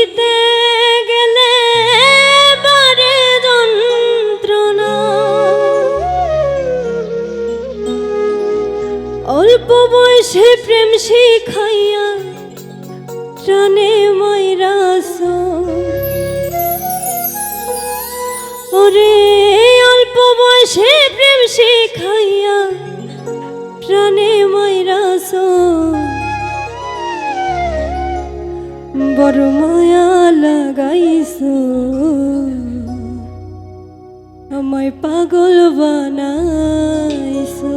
ভুলিতে গেলে বারে যন্ত্রণা, অল্প বয়সে প্রেম শিখাইয়া প্রাণে মাইরাস। ওরে অল্প বয়সে প্রেম শিখাইয়া প্রাণে মাইরাস, বড় মায়া লাগাইছো, আমায় পাগল বানাইছো।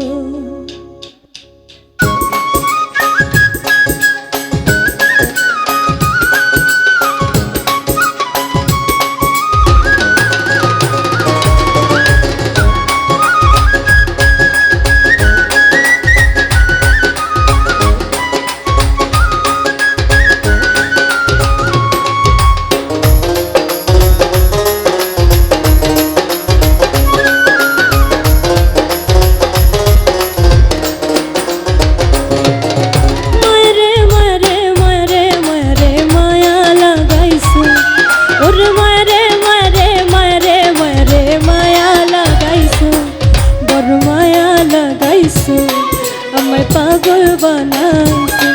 আমায় পাগল বানাইছো,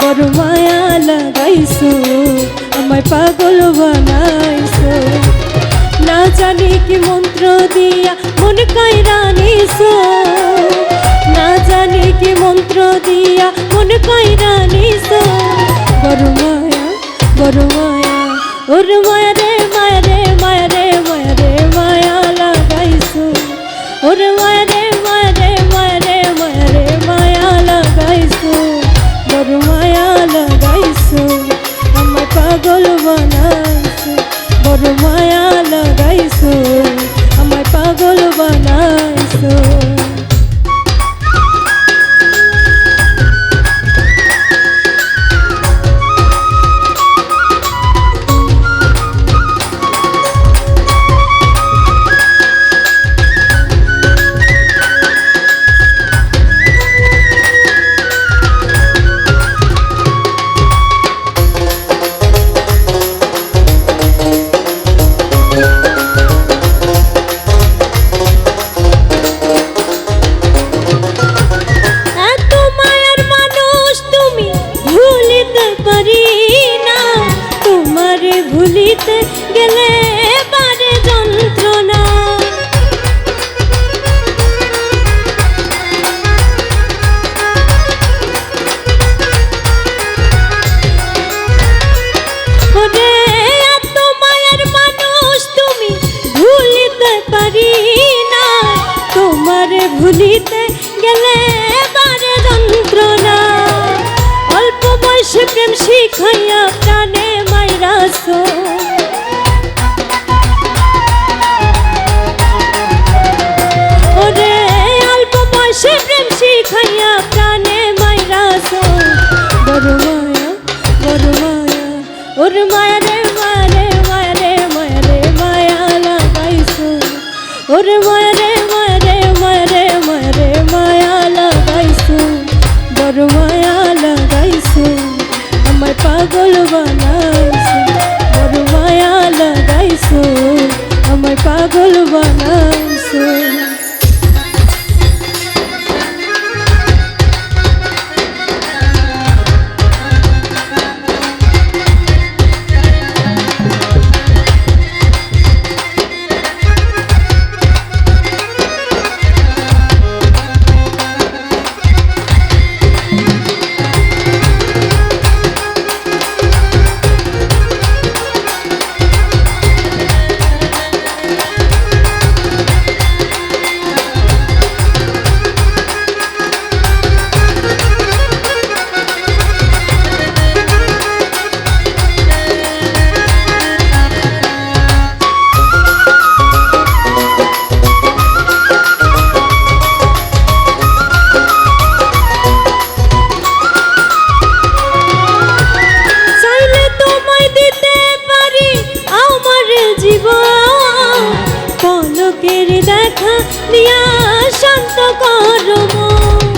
বড় মায়া লাগাইছো, আমায় পাগল বানাইছো। না জানি কি মন্ত্র দিয়া মন কাইরা নিছো, না জানি কি মন্ত্র দিয়া মন কাইরা নিছো। বড় মায়া, বড় মায়া, ওর মায়া রে মায়া রে মায়া রে মায়া রে মায়া লাগাইছো, ওর মায়া রে মায়া রে মায়া রে মায়া রে মায়া লাগাইছো, বড় মায়া লাগাইছো, আমায় পাগল বানাইছো, বড় মায়া লাগাইছো, আমায় পাগল বানাইছো। ভুলিতে গেলে বারে যন্ত্রণা, ওরে এত মায়ের মানুষ তুমি ভুলিতে পারি না, তোমারে ভুলিতে গেলে বারে যন্ত্রণা। অল্প বয়সে প্রেম শিখাইয়া প্রাণে মাইরাছো, ওরে অল্প বয়সে প্রেম শিখাইয়া প্রাণে মাইরাছো। বড় মায়া, বড় মায়া, ওর মায়া রে মায়া রে মায়া রে মায়া রে মায়া লাগাইছো, ওর মায়া রে মায়া রে মায়া রে মায়া রে মায়া লাগাইছো, বড় মায়া লাগাইছো, আমায় পাগল বানাইছো, বড় মায়া লাগাইছো, আমায় পাগল বানাইছো। দিয়া শান্ত করো মন।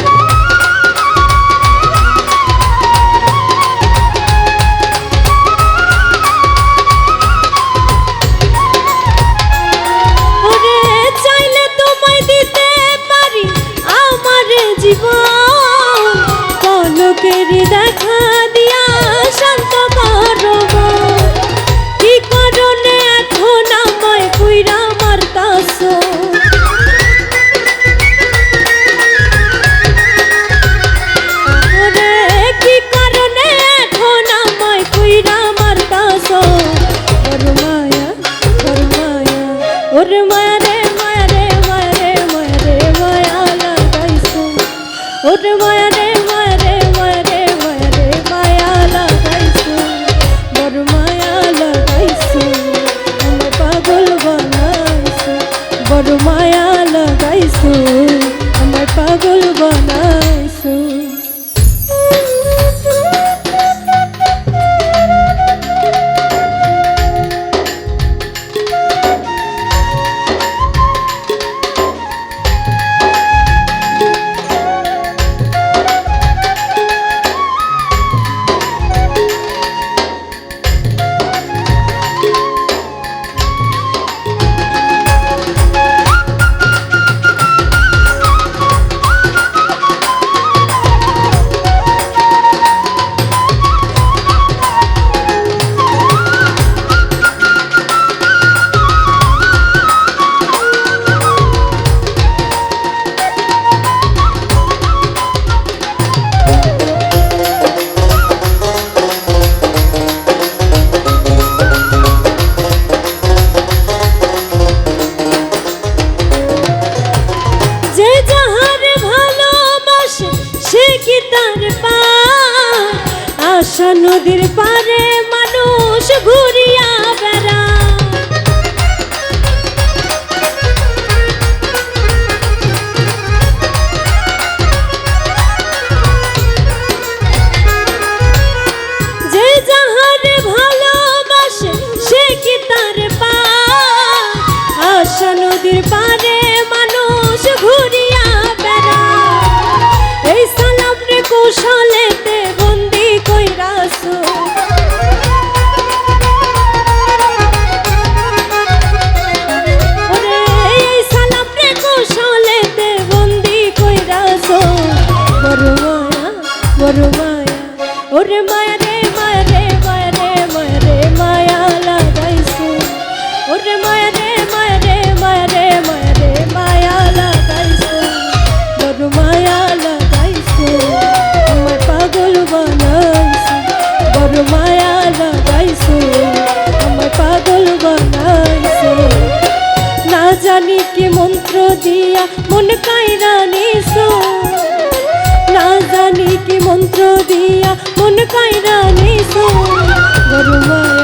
বড় মায়া লাগাইছো আমায় পাগল বানাইছো বড় মায়া লাগাইছো আমায় পাগল বানাইছো আশা নদীর পারে মানুষ ঘুরিয়া বেড়ায় যে যাহারে ভালোবাসে সে কি তার পায় আশা নদীর পারে মানুষ ঘুরিয়া বেড়ায় এই সালাম রে কৌশলেতে বন্দি কইরাছো ওরে এই সালাম রে কৌশলেতে বন্দি কইরাছো বড় মায়া ওরে মায়া রে মায়া রে মায়া রে মায়া রে মায়া লাগাইছো ওরে মায়া রে মায়া রে মায়া রে মায়া রে মায়া লাগাইছো বড় মায়া লাগাইছো আমায় পাগল বানাইছো বড় মায়া লাগাইছো আমায় পাগল বানাইছো না জানি কি মন্ত্র দিয়া মন কাইরা নিছো না জানি কি মন্ত্র দিয়া মন কাইরা নিছো বড় মায়া